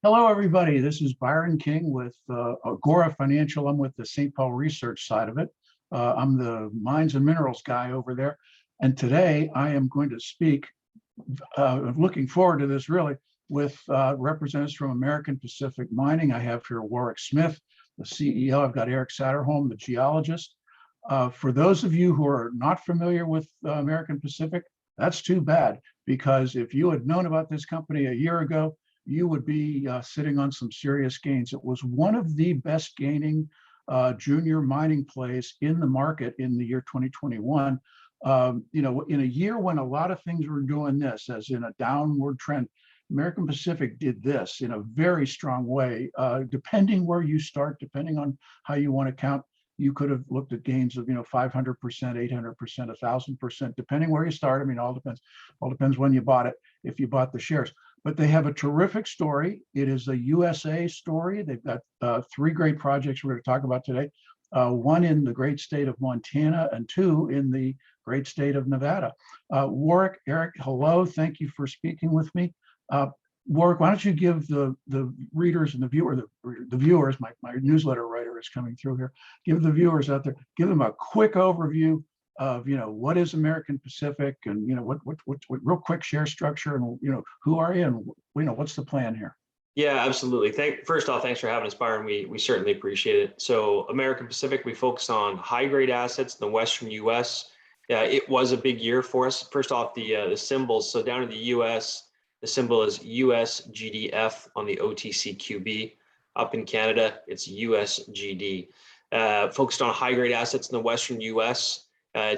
Hello, everybody. This is Byron King with Agora Financial. I'm with the St. Paul research side of it. I'm the mines and minerals guy over there. And today I am going to speak, looking forward to this really, with representatives from American Pacific Mining. I have here Warwick Smith, the CEO. I've got Eric Satterholm, the geologist. For those of you who are not familiar with American Pacific, that's too bad, because if you had known about this company a year ago, you would be sitting on some serious gains. It was one of the best gaining junior mining plays in the market in the year 2021. In a year when a lot of things were doing this, as in a downward trend, American Pacific did this in a very strong way. Depending where you start, depending on how you want to count, you could have looked at gains of 500%, 800%, 1,000%, depending where you start. I mean, all depends when you bought it, if you bought the shares. But they have a terrific story. It is a USA story. They've got three great projects we're going to talk about today. One in the great state of Montana and two in the great state of Nevada. Warwick, Eric, hello. Thank you for speaking with me. Warwick, why don't you give the readers and the viewers, my newsletter writer is coming through here, give the viewers out there, give them a quick overview of what is American Pacific, and what real quick share structure, and who are you, and what's the plan here. Yeah, absolutely. First off, thanks for having us, Byron. We certainly appreciate it. So American Pacific, we focus on high grade assets in the Western US. It was a big year for us. First off, the symbols. So down in the US, the symbol is USGDF on the OTCQB. Up in Canada, it's USGD. Focused on high grade assets in the Western US.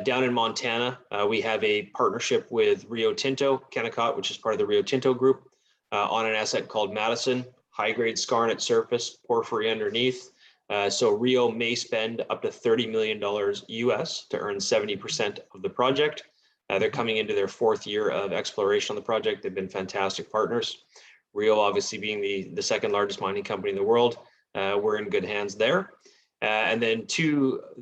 Down in Montana, we have a partnership with Rio Tinto, Kennecott, which is part of the Rio Tinto Group, on an asset called Madison, high-grade skarn at surface, porphyry underneath. So Rio may spend up to $30 million US to earn 70% of the project. They're coming into their fourth year of exploration on the project. They've been fantastic partners. Rio, obviously being the second largest mining company in the world, we're in good hands there. And then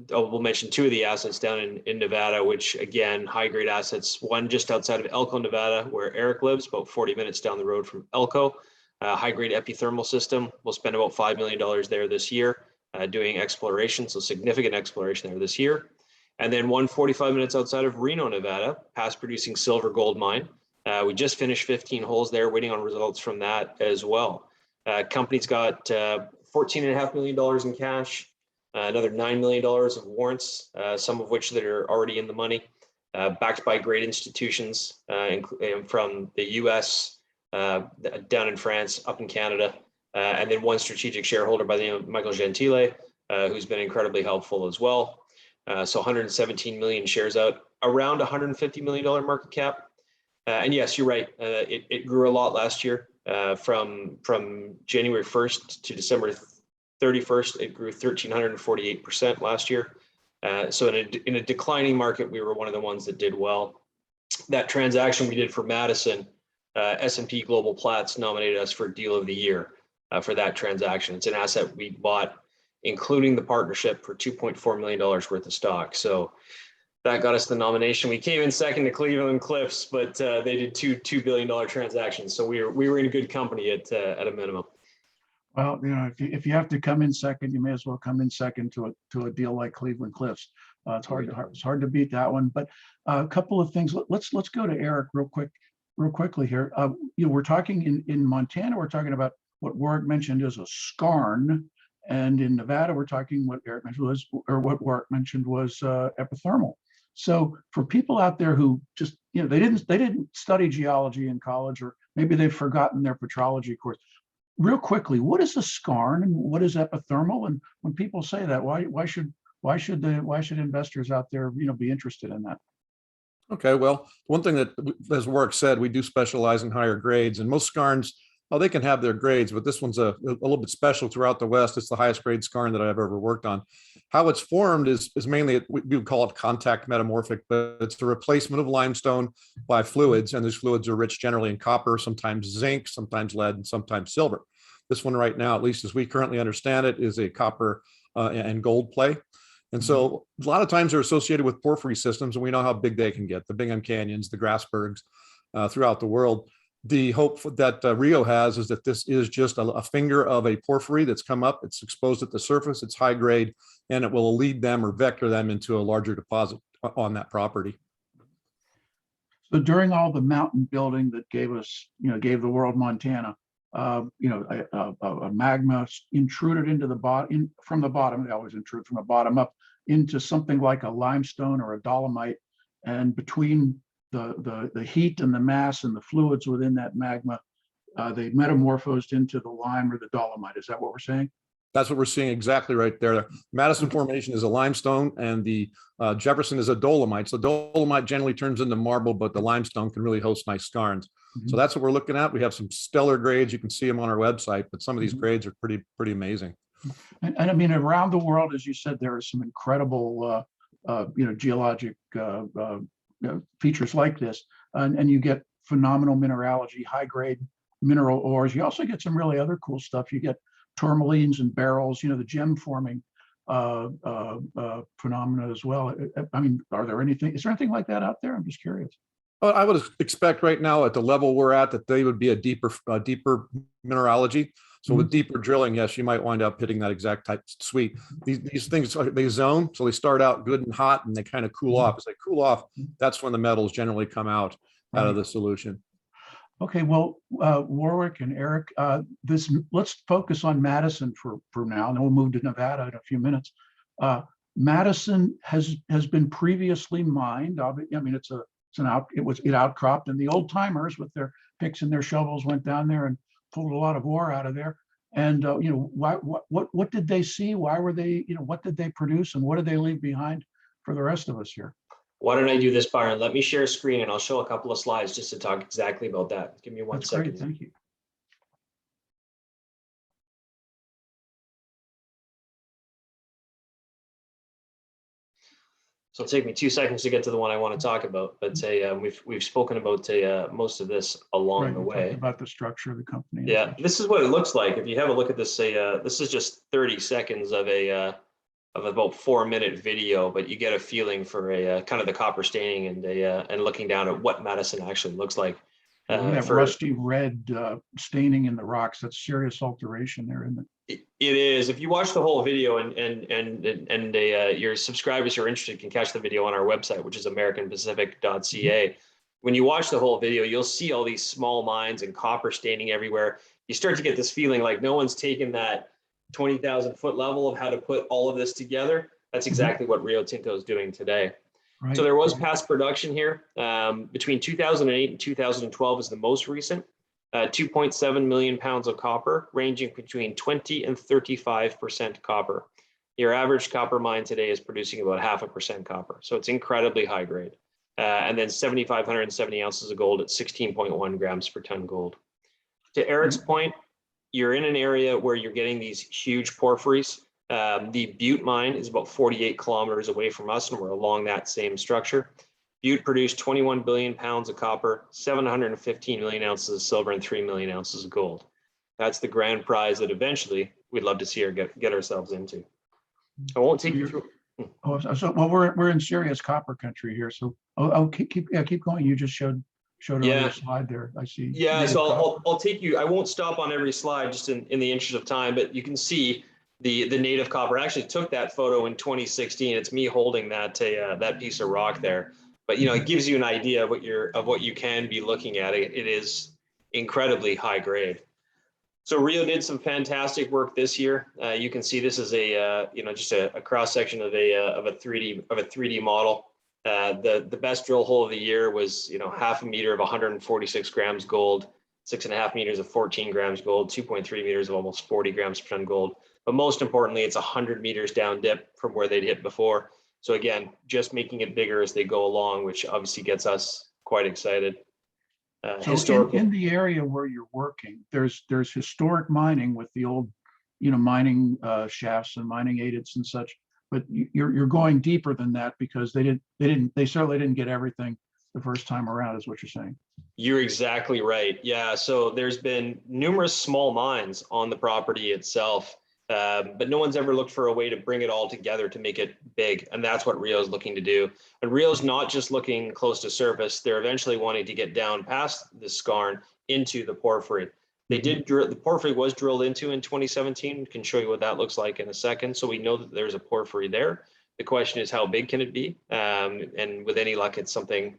we'll mention two of the assets down in Nevada, which again, high grade assets, one just outside of Elko, Nevada, where Eric lives, about 40 minutes down the road from Elko, high grade epithermal system. We'll spend about $5 million there this year doing exploration, so significant exploration there this year. And then 145 minutes outside of Reno, Nevada, past producing silver gold mine. We just finished 15 holes there, waiting on results from that as well. Company's got $14.5 million in cash. Another $9 million of warrants, some of which that are already in the money, backed by great institutions from the US, down in France, up in Canada, and then one strategic shareholder by the name of Michael Gentile, who's been incredibly helpful as well. So 117 million shares out, around $150 million market cap. And yes, you're right, it grew a lot last year. From January 1st to December 31st, it grew 1,348% last year. So in a declining market, we were one of the ones that did well. That transaction we did for Madison, S&P Global Platts nominated us for Deal of the Year for that transaction. It's an asset we bought, including the partnership, for $2.4 million worth of stock. So that got us the nomination. We came in second to Cleveland-Cliffs, but they did two $2 billion transactions. So we were in good company at a minimum. Well, if you have to come in second, you may as well come in second to a deal like Cleveland-Cliffs. It's hard to beat that one. But a couple of things. Let's go to Eric real quickly here. We're talking in Montana. We're talking about what Warwick mentioned is a skarn, and in Nevada, we're talking what Warwick mentioned was epithermal. So for people out there who just they didn't study geology in college, or maybe they've forgotten their petrology course. Real quickly, what is a skarn and what is epithermal? And when people say that, why should investors out there be interested in that? Okay, well, one thing that, as Warwick said, we do specialize in higher grades, and most skarns, they can have their grades, but this one's a little bit special throughout the West. It's the highest grade skarn that I've ever worked on. How it's formed is mainly, we would call it contact metamorphic, but it's the replacement of limestone by fluids, and these fluids are rich generally in copper, sometimes zinc, sometimes lead, and sometimes silver. This one right now, at least as we currently understand it, is a copper and gold play. And so a lot of times they're associated with porphyry systems, and we know how big they can get, the Bingham Canyons, the Grasbergs throughout the world. The hope that Rio has is that this is just a finger of a porphyry that's come up. It's exposed at the surface. It's high grade, and it will lead them or vector them into a larger deposit on that property. So during all the mountain building that gave us, gave the world Montana, a magma intruded into the bottom, from the bottom. They always intrude from the bottom up into something like a limestone or a dolomite, and between the heat and the mass and the fluids within that magma, they metamorphosed into the lime or the dolomite. Is that what we're saying? That's what we're seeing exactly right there. Madison Formation is a limestone, and the Jefferson is a dolomite. So dolomite generally turns into marble, but the limestone can really host nice skarns. So that's what we're looking at. We have some stellar grades. You can see them on our website, but some of these grades are pretty amazing. And I mean, around the world, as you said, there are some incredible, geologic features like this, and you get phenomenal mineralogy, high grade mineral ores. You also get some really other cool stuff. You get tourmalines and barrels, the gem forming phenomena as well. I mean, is there anything like that out there? I'm just curious. Well, I would expect right now at the level we're at that they would be a deeper mineralogy. So with deeper drilling, yes, you might wind up hitting that exact type suite. These things, they zone, so they start out good and hot, and they kind of cool off. As they cool off, that's when the metals generally come out of the solution. Okay, well, Warwick and Eric, let's focus on Madison for now, and then we'll move to Nevada in a few minutes. Madison has been previously mined. I mean, it outcropped, and the old timers with their picks and their shovels went down there and pulled a lot of ore out of there. And what did they see? Why were they? What did they produce, and what did they leave behind for the rest of us here? Why don't I do this, Byron? Let me share a screen and I'll show a couple of slides just to talk exactly about that. Give me one second. Great, thank you. So it'll take me 2 seconds to get to the one I want to talk about, but we've spoken about most of this along the way. About the structure of the company. Yeah, this is what it looks like. If you have a look at this, this is just 30 seconds of about 4-minute video, but you get a feeling for kind of the copper staining and looking down at what Madison actually looks like. That rusty red staining in the rocks, that's serious alteration there, isn't it? It is. If you watch the whole video and your subscribers who are interested can catch the video on our website, which is americanpacific.ca. When you watch the whole video, you'll see all these small mines and copper staining everywhere. You start to get this feeling like no one's taken that 20,000 foot level of how to put all of this together. That's exactly what Rio Tinto is doing today. Right. So there was past production here. Between 2008 and 2012 is the most recent. 2.7 million pounds of copper, ranging between 20 and 35% copper. Your average copper mine today is producing about 0.5% copper. So it's incredibly high grade. And then 7,570 ounces of gold at 16.1 grams per ton gold. To Eric's point, you're in an area where you're getting these huge porphyries. The Butte mine is about 48 kilometers away from us, and we're along that same structure. Butte produced 21 billion pounds of copper, 715 million ounces of silver, and 3 million ounces of gold. That's the grand prize that eventually we'd love to see or get ourselves into. I won't take you through. Well, we're in serious copper country here. So keep going. You just showed another slide there. I see. Yeah, so I'll take you. I won't stop on every slide just in the interest of time, but you can see the native copper. I actually took that photo in 2016. It's me holding that piece of rock there. But it gives you an idea of what you can be looking at. It is incredibly high grade. So Rio did some fantastic work this year. You can see this is just a cross section of a 3D model. The best drill hole of the year was 0.5 meter of 146 grams gold, 6.5 meters of 14 grams gold, 2.3 meters of almost 40 grams per ton gold. But most importantly, it's 100 meters down dip from where they'd hit before. So again, just making it bigger as they go along, which obviously gets us quite excited. So in the area where you're working, there's historic mining with the old, mining shafts and mining adits and such. But you're going deeper than that because they certainly didn't get everything the first time around, is what you're saying. You're exactly right. Yeah. So there's been numerous small mines on the property itself. but no one's ever looked for a way to bring it all together to make it big. And that's what Rio is looking to do. And Rio's not just looking close to surface. They're eventually wanting to get down past the skarn into the porphyry. They did drill, the porphyry was drilled into in 2017. Can show you what that looks like in a second. So we know that there's a porphyry there. The question is, how big can it be? And with any luck, it's something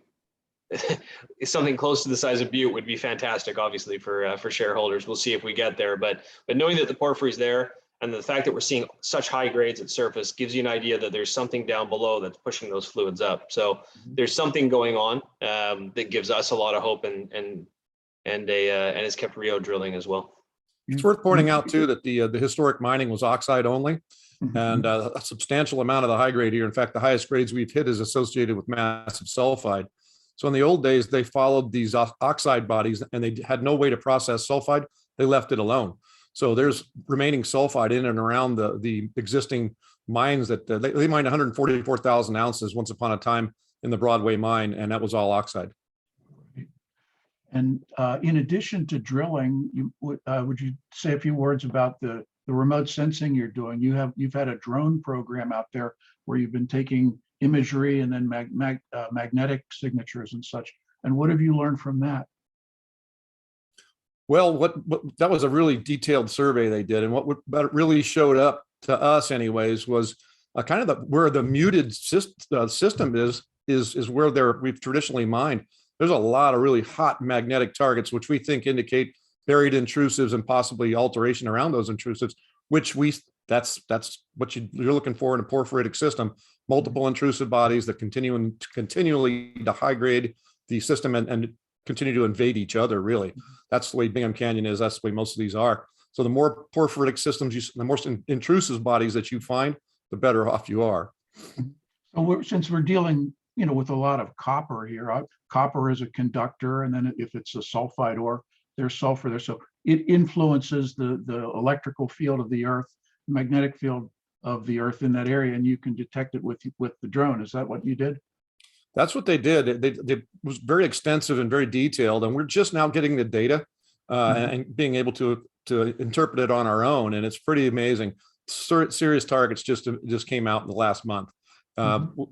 something close to the size of Butte would be fantastic, obviously, for shareholders. We'll see if we get there. But knowing that the porphyry is there and the fact that we're seeing such high grades at surface gives you an idea that there's something down below that's pushing those fluids up. So there's something going on that gives us a lot of hope and has kept Rio drilling as well. It's worth pointing out too that the historic mining was oxide only, and a substantial amount of the high grade here. In fact, the highest grades we've hit is associated with massive sulfide. So in the old days, they followed these oxide bodies and they had no way to process sulfide. They left it alone. So there's remaining sulfide in and around the existing mines that they mined 144,000 ounces once upon a time in the Broadway mine, and that was all oxide. And in addition to drilling, would you say a few words about the remote sensing you're doing? You've had a drone program out there where you've been taking imagery and then magnetic signatures and such. And what have you learned from that? Well, what that was a really detailed survey they did, and what really showed up to us, anyways, was kind of where the muted system is where we've traditionally mined. There's a lot of really hot magnetic targets, which we think indicate buried intrusives and possibly alteration around those intrusives, which that's what you're looking for in a porphyritic system. Multiple intrusive bodies that continually to high grade the system and continue to invade each other. Really, that's the way Bingham Canyon is. That's the way most of these are. So the more porphyritic systems, the more intrusive bodies that you find, the better off you are. So since we're dealing, with a lot of copper here, copper is a conductor, and then if it's a sulfide ore, there's sulfur there. So it influences the electrical field of the earth, magnetic field of the earth in that area, and you can detect it with the drone. Is that what you did? That's what they did. It was very extensive and very detailed, and we're just now getting the data and being able to interpret it on our own, and it's pretty amazing. Serious targets just came out in the last month.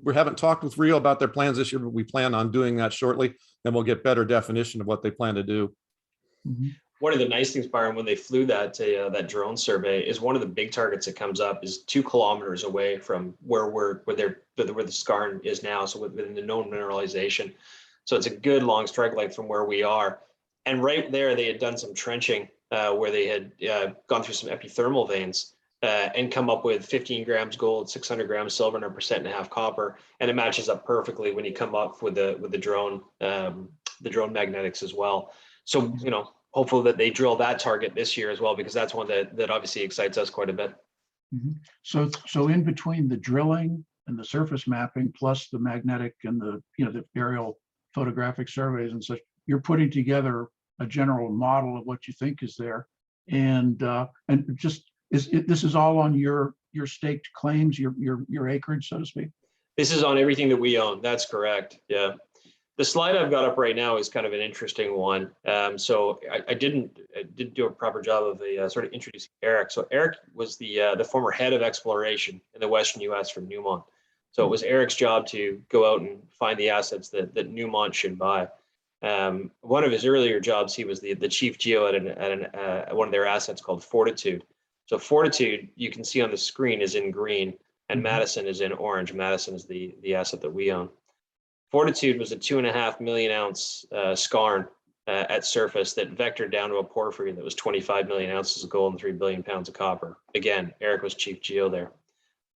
We haven't talked with Rio about their plans this year, but we plan on doing that shortly. Then we'll get better definition of what they plan to do. One of the nice things, Byron, when they flew that drone survey, is one of the big targets that comes up is 2 kilometers away from where the skarn is now, so within the known mineralization. So it's a good long strike length from where we are. And right there, they had done some trenching where they had gone through some epithermal veins and come up with 15 grams gold, 600 grams silver, and 1.5% copper. And it matches up perfectly when you come up with the drone magnetics as well. So, hopeful that they drill that target this year as well, because that's one that obviously excites us quite a bit. So in between the drilling and the surface mapping, plus the magnetic and the aerial photographic surveys and such, you're putting together a general model of what you think is there, and just this is all on your staked claims, your acreage, so to speak. This is on everything that we own. That's correct. Yeah. The slide I've got up right now is kind of an interesting one. So I didn't do a proper job of sort of introducing Eric. So Eric was the former head of exploration in the Western U.S. from Newmont. So it was Eric's job to go out and find the assets that Newmont should buy. One of his earlier jobs, he was the chief geo at one of their assets called Fortitude. So Fortitude, you can see on the screen, is in green, and Madison is in orange. Madison is the asset that we own. Fortitude was a 2.5 million ounce skarn at surface that vectored down to a porphyry that was 25 million ounces of gold and 3 billion pounds of copper. Again, Eric was chief geo there.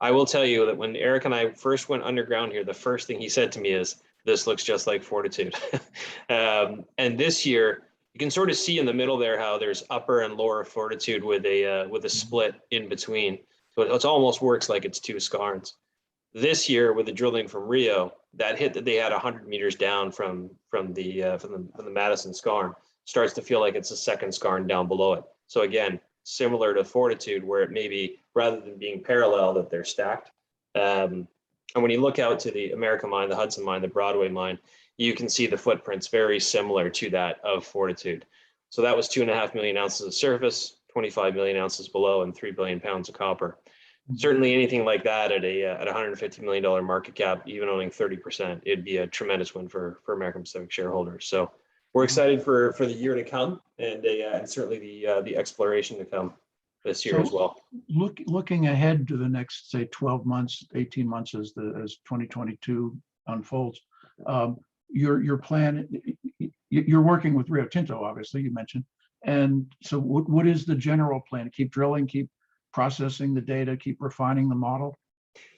I will tell you that when Eric and I first went underground here, the first thing he said to me is, "This looks just like Fortitude." And this year, you can sort of see in the middle there how there's upper and lower Fortitude with a split in between. So it almost works like it's 2 skarns. This year, with the drilling from Rio, that hit that they had 100 meters down from the Madison skarn starts to feel like it's a second skarn down below it. So again, similar to Fortitude, where it may be, rather than being parallel, that they're stacked. And when you look out to the America mine, the Hudson mine, the Broadway mine, you can see the footprints very similar to that of Fortitude. So that was 2.5 million ounces of surface, 25 million ounces below and 3 billion pounds of copper. Certainly anything like that at a $150 million market cap, even owning 30%, it'd be a tremendous win for American Pacific shareholders. So we're excited for the year to come, and certainly the exploration to come this year as well. Looking ahead to the next, say, 12 months, 18 months as 2022 unfolds, your plan, you're working with Rio Tinto, obviously, you mentioned. And so what is the general plan? Keep drilling, keep processing the data, keep refining the model?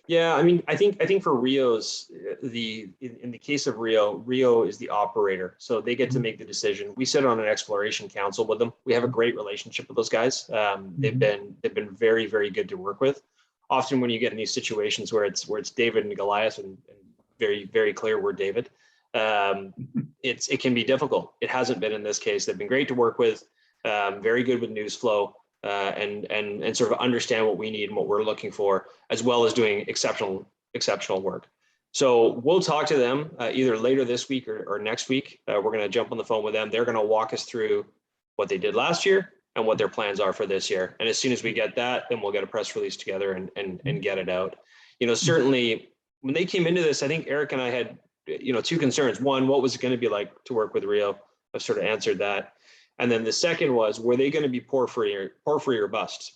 Yeah, I mean, I think for Rio's, in the case of Rio is the operator, so they get to make the decision. We sit on an exploration council with them. We have a great relationship with those guys. They've been very, very good to work with. Often when you get in these situations where it's David and Goliath, and very, very clear we're David, it can be difficult. It hasn't been in this case. They've been great to work with, very good with news flow. And sort of understand what we need and what we're looking for, as well as doing exceptional work. So we'll talk to them either later this week or next week. We're going to jump on the phone with them. They're going to walk us through what they did last year and what their plans are for this year. And as soon as we get that, then we'll get a press release together and get it out. You know, certainly when they came into this, I think Eric and I had, two concerns. One, what was it going to be like to work with Rio? I've sort of answered that. And then the second was, were they going to be porphyry or bust,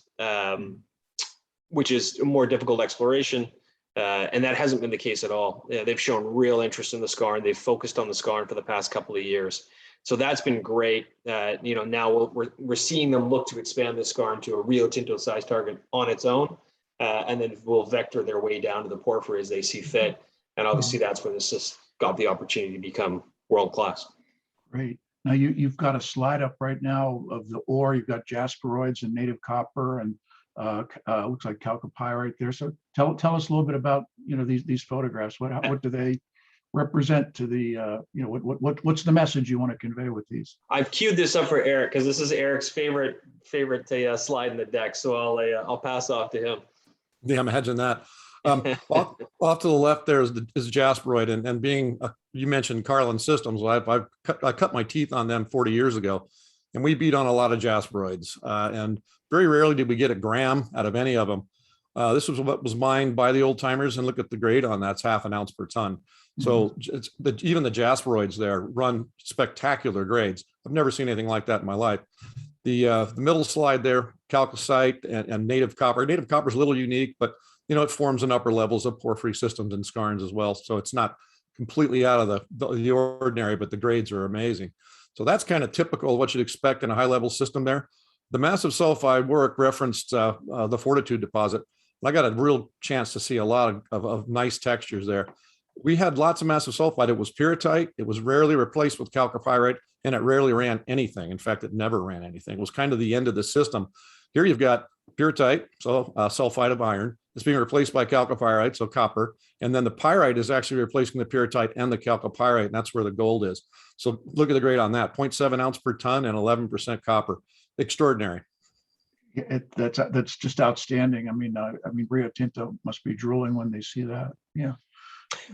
which is a more difficult exploration. And that hasn't been the case at all. They've shown real interest in the skarn. They've focused on the skarn for the past couple of years. So that's been great. Now we're seeing them look to expand the skarn to a Rio Tinto size target on its own. And then we'll vector their way down to the porphyry as they see fit. And obviously that's where this has got the opportunity to become world-class. Great. Now you've got a slide up right now of the ore. You've got jasperoids and native copper and looks like chalcopyrite there. So tell us a little bit about these photographs. What do they represent to the what's the message you want to convey with these? I've queued this up for Eric because this is Eric's favorite slide in the deck. So I'll pass off to him. Yeah, imagine that. Off to the left there is jasperoid, and being you mentioned Carlin Systems. I cut my teeth on them 40 years ago, and we beat on a lot of jasperoids, and very rarely did we get a gram out of any of them. This was what was mined by the old timers, and look at the grade on that's 0.5 ounce per ton. So even the jasperoids there run spectacular grades. I've never seen anything like that in my life. The middle slide there, chalcocite and native copper. Native copper is a little unique, but it forms in upper levels of porphyry systems and skarns as well. So it's not completely out of the ordinary, but the grades are amazing. So that's kind of typical of what you'd expect in a high level system there. The massive sulfide work referenced the Fortitude deposit. I got a real chance to see a lot of nice textures there. We had lots of massive sulfide. It was pyrrhotite. It was rarely replaced with chalcopyrite, and it rarely ran anything. In fact, it never ran anything. It was kind of the end of the system. Here you've got pyrrhotite, so sulfide of iron. It's being replaced by chalcopyrite, so copper. And then the pyrite is actually replacing the pyrrhotite and the chalcopyrite, and that's where the gold is. So look at the grade on that, 0.7 ounce per ton and 11% copper. Extraordinary. That's just outstanding. I mean, Rio Tinto must be drooling when they see that. Yeah.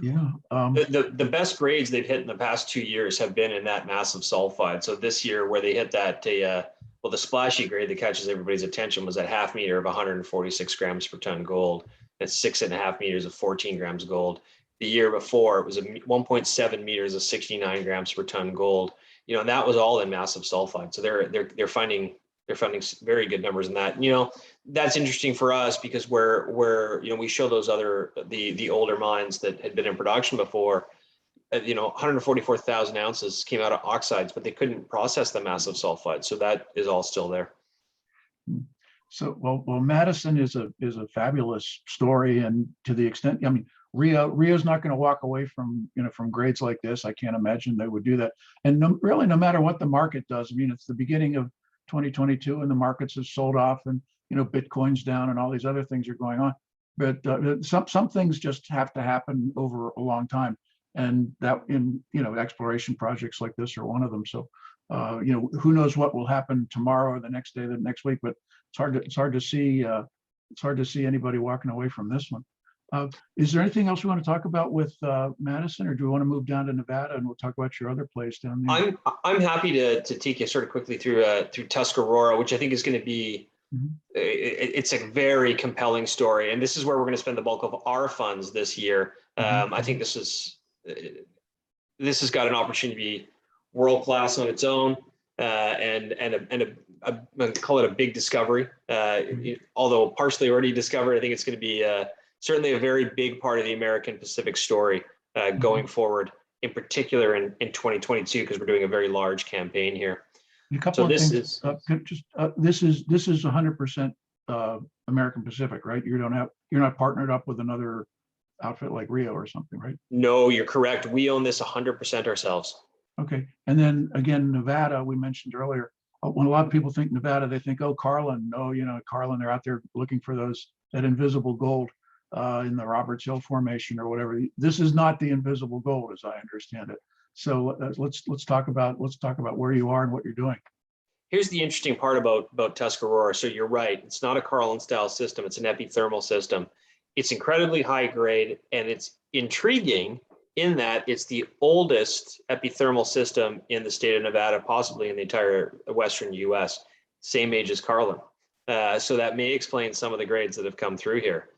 Yeah. The best grades they've hit in the past 2 years have been in that massive sulfide. So this year where they hit that, the splashy grade that catches everybody's attention was that 0.5 meter of 146 grams per ton gold. That's 6.5 meters of 14 grams gold. The year before it was 1.7 meters of 69 grams per ton gold. And that was all in massive sulfide. So they're finding very good numbers in that. That's interesting for us because we show those the older mines that had been in production before. 144,000 ounces came out of oxides, but they couldn't process the massive sulfide. So that is all still there. So, well, Madison is a fabulous story, and to the extent, Rio's not going to walk away from grades like this. I can't imagine they would do that. And really, no matter what the market does, it's the beginning of 2022, and the markets have sold off, and Bitcoin's down, and all these other things are going on. But some things just have to happen over a long time. And that exploration projects like this are one of them. So, who knows what will happen tomorrow or the next day, the next week, but it's hard to see anybody walking away from this one. Is there anything else we want to talk about with Madison, or do we want to move down to Nevada and we'll talk about your other place down there? I'm happy to take you sort of quickly through Tuscarora, which I think is going to be it's a very compelling story, and this is where we're going to spend the bulk of our funds this year. I think this has got an opportunity to be world class on its own, and I call it a big discovery. Although partially already discovered, I think it's going to be certainly a very big part of the American Pacific story going forward, in particular in 2022, because we're doing a very large campaign here. A couple of things. This is 100% American Pacific, right? You're not partnered up with another outfit like Rio or something, right? No, you're correct. We own this 100% ourselves. Okay, and then again, Nevada, we mentioned earlier. When a lot of people think Nevada, they think, oh, Carlin. No, Carlin, they're out there looking for that invisible gold in the Roberts Hill Formation or whatever. This is not the invisible gold, as I understand it. So let's talk about where you are and what you're doing. Here's the interesting part about Tuscarora. So you're right. It's not a Carlin style system. It's an epithermal system. It's incredibly high grade, and it's intriguing in that it's the oldest epithermal system in the state of Nevada, possibly in the entire Western US, same age as Carlin. So that may explain some of the grades that have come through here.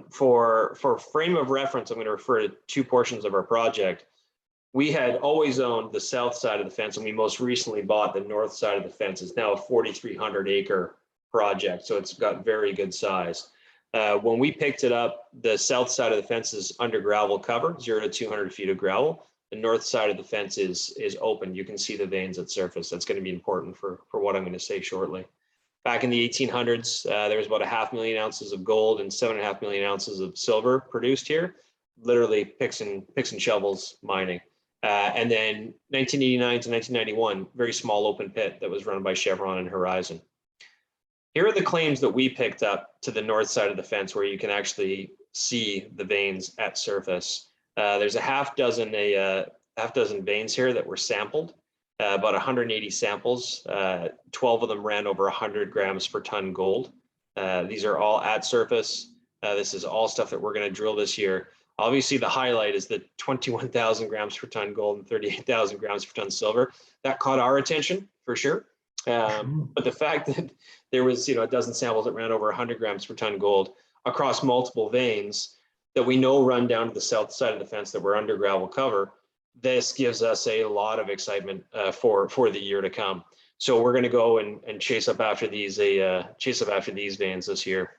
For frame of reference, I'm going to refer to two portions of our project. We had always owned the south side of the fence, and we most recently bought the north side of the fence. It's now a 4,300 acre project, so it's got very good size. When we picked it up, the south side of the fence is under gravel cover, 0 to 200 feet of gravel. The north side of the fence is open. You can see the veins at surface. That's going to be important for what I'm going to say shortly. Back in the 1800s, there was about 500,000 ounces of gold and 7.5 million ounces of silver produced here, literally picks and shovels mining. And then 1989 to 1991, very small open pit that was run by Chevron and Horizon. Here are the claims that we picked up to the north side of the fence, where you can actually see the veins at surface. There's a half dozen veins here that were sampled, about 180 samples. 12 of them ran over 100 grams per ton gold. These are all at surface. This is all stuff that we're going to drill this year. Obviously, the highlight is the 21,000 grams per ton gold and 38,000 grams per ton silver. That caught our attention for sure. But the fact that there was, a dozen samples that ran over 100 grams per ton gold across multiple veins that we know run down to the south side of the fence that were under gravel cover, this gives us a lot of excitement for the year to come. So we're going to go and chase up after these veins this year.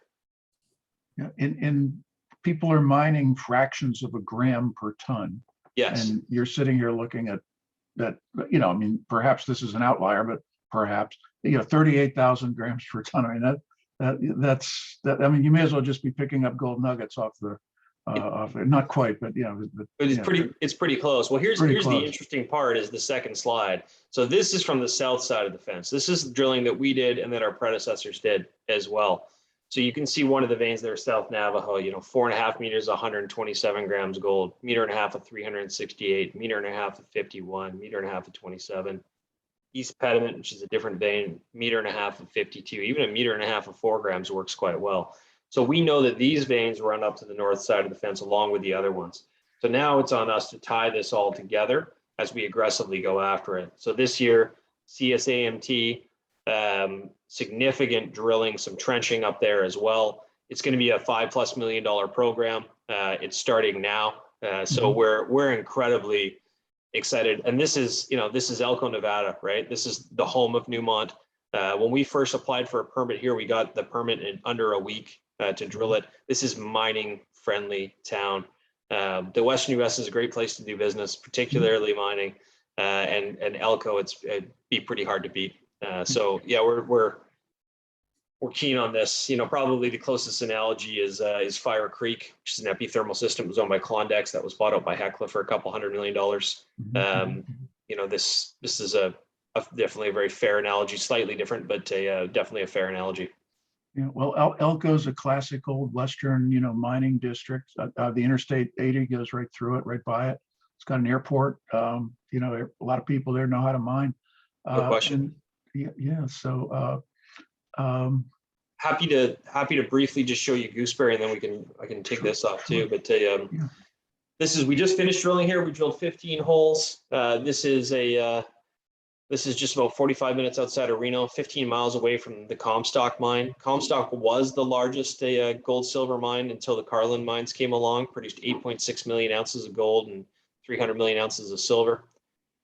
Yeah, and people are mining fractions of a gram per ton. Yes. And you're sitting here looking at that, perhaps this is an outlier, but perhaps 38,000 grams per ton. I mean, that's you may as well just be picking up gold nuggets off it. Not quite, but it's pretty close. Well, here's the interesting part is the second slide. So this is from the south side of the fence. This is drilling that we did and that our predecessors did as well. So you can see one of the veins there, South Navajo, 4.5 meters, 127 grams gold, 1.5 meters of 368, 1.5 meters of 51, 1.5 meters of 27. East Pediment, which is a different vein, 1.5 meters of 52, even 1.5 meters of 4 grams works quite well. So we know that these veins run up to the north side of the fence along with the other ones. So now it's on us to tie this all together as we aggressively go after it. So this year, CSAMT, significant drilling, some trenching up there as well. It's going to be a $5+ million program. It's starting now. So we're incredibly excited. And this is Elko, Nevada, right? This is the home of Newmont. When we first applied for a permit here, we got the permit in under a week to drill it. This is mining friendly town. The Western US is a great place to do business, particularly mining, and Elko, it'd be pretty hard to beat. So yeah, we're keen on this. Probably the closest analogy is Fire Creek, which is an epithermal system. It was owned by Klondex, that was bought out by Hecla for $200 million. This is definitely a very fair analogy, slightly different, but definitely a fair analogy. Yeah, well, Elko is a classic old Western, mining district. The Interstate 80 goes right through it, right by it. It's got an airport. A lot of people there know how to mine. No question. So happy to briefly just show you Gooseberry, and then I can take this off too. But we just finished drilling here. We drilled 15 holes. This is just about 45 minutes outside of Reno, 15 miles away from the Comstock mine. Comstock was the largest gold silver mine until the Carlin mines came along, produced 8.6 million ounces of gold and 300 million ounces of silver.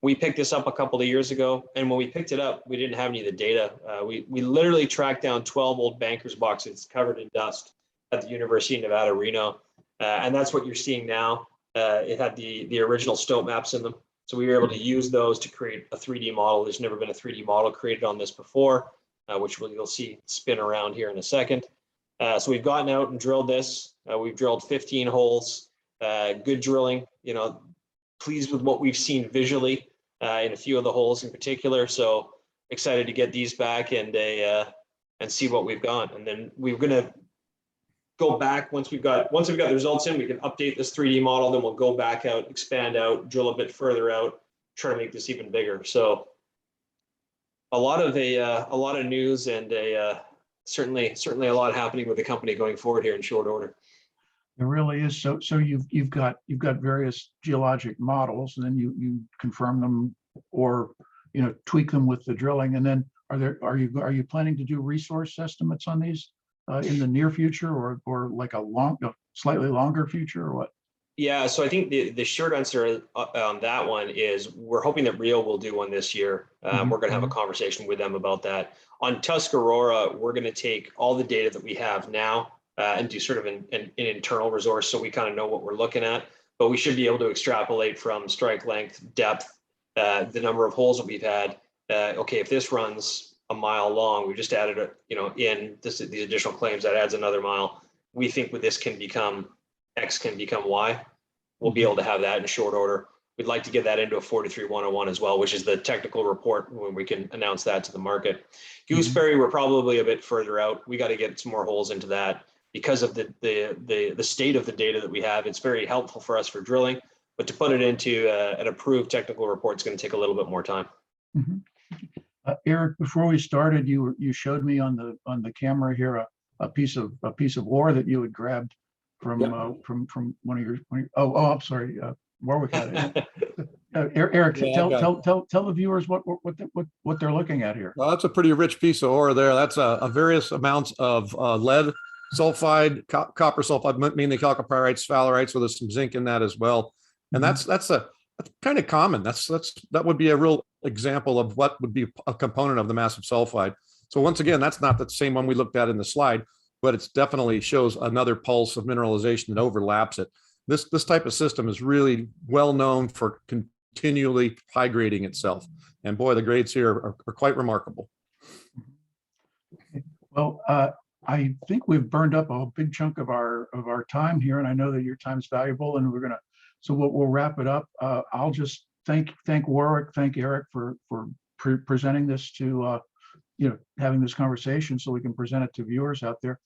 We picked this up a couple of years ago, and when we picked it up, we didn't have any of the data. We literally tracked down 12 old bankers boxes covered in dust at the University of Nevada, Reno, and that's what you're seeing now. It had the original stope maps in them. So we were able to use those to create a 3D model. There's never been a 3D model created on this before, which you'll see spin around here in a second. So we've gotten out and drilled this. We've drilled 15 holes, good drilling, pleased with what we've seen visually in a few of the holes in particular. So excited to get these back and see what we've got. And then we're going to go back once we've got the results in, we can update this 3D model, then we'll go back out, expand out, drill a bit further out, try to make this even bigger. So a lot of news and certainly a lot happening with the company going forward here in short order. It really is. So you've got various geologic models, and then you confirm them or tweak them with the drilling. And then are you planning to do resource estimates on these in the near future, or like a slightly longer future, or what? Yeah, so I think the short answer on that one is we're hoping that Rio will do one this year. We're going to have a conversation with them about that. On Tuscarora, we're going to take all the data that we have now and do sort of an internal resource, so we kind of know what we're looking at. But we should be able to extrapolate from strike length, depth, the number of holes that we've had. Okay, if this runs a mile long, we just added these additional claims, that adds another mile. We think with this can become X can become Y. We'll be able to have that in short order. We'd like to get that into a 43-101 as well, which is the technical report when we can announce that to the market. Gooseberry, we're probably a bit further out. We got to get some more holes into that because of the state of the data that we have. It's very helpful for us for drilling, but to put it into an approved technical report, it's going to take a little bit more time. Eric, before we started, you showed me on the camera here a piece of ore that you had grabbed from one of your I'm sorry, Warwick had it. Eric, tell the viewers what they're looking at here. Well, that's a pretty rich piece of ore there. That's a various amounts of lead sulfide, copper sulfide, mainly chalcopyrites, sphalerites, with some zinc in that as well. And that's kind of common. That would be a real example of what would be a component of the massive sulfide. So once again, that's not the same one we looked at in the slide, but it definitely shows another pulse of mineralization that overlaps it. This type of system is really well known for continually high grading itself. And boy, the grades here are quite remarkable. Well, I think we've burned up a big chunk of our time here, and I know that your time is valuable, and so we'll wrap it up. I'll just thank Warwick, thank Eric for presenting this to having this conversation so we can present it to viewers out there.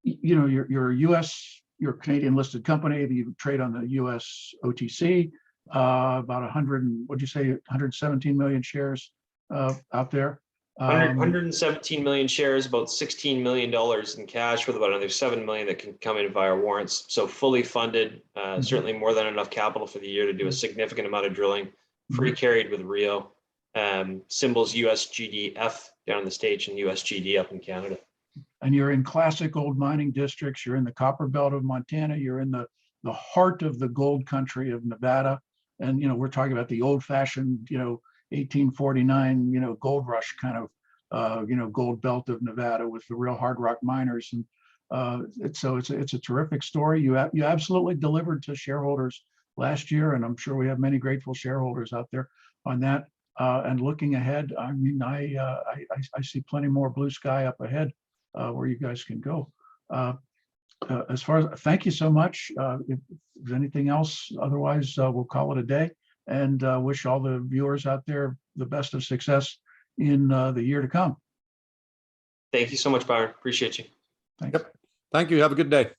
You're a Canadian listed company. You trade on the US OTC, about 117 million shares out there. 117 million shares, about $16 million in cash, with about another 7 million that can come in via warrants. So fully funded, certainly more than enough capital for the year to do a significant amount of drilling, free carried with Rio. Symbols USGDF down in the States and USGD up in Canada. And you're in classic old mining districts. You're in the copper belt of Montana. You're in the heart of the gold country of Nevada. And, we're talking about the old fashioned, 1849, gold rush kind of, gold belt of Nevada with the real hard rock miners. And it's a terrific story. You absolutely delivered to shareholders last year. And I'm sure we have many grateful shareholders out there on that. And looking ahead, I mean, I see plenty more blue sky up ahead where you guys can go. As far as thank you so much. If there's anything else, otherwise we'll call it a day, and wish all the viewers out there the best of success in the year to come. Thank you so much, Byron. Appreciate you. Thanks. Yep. Thank you. Have a good day.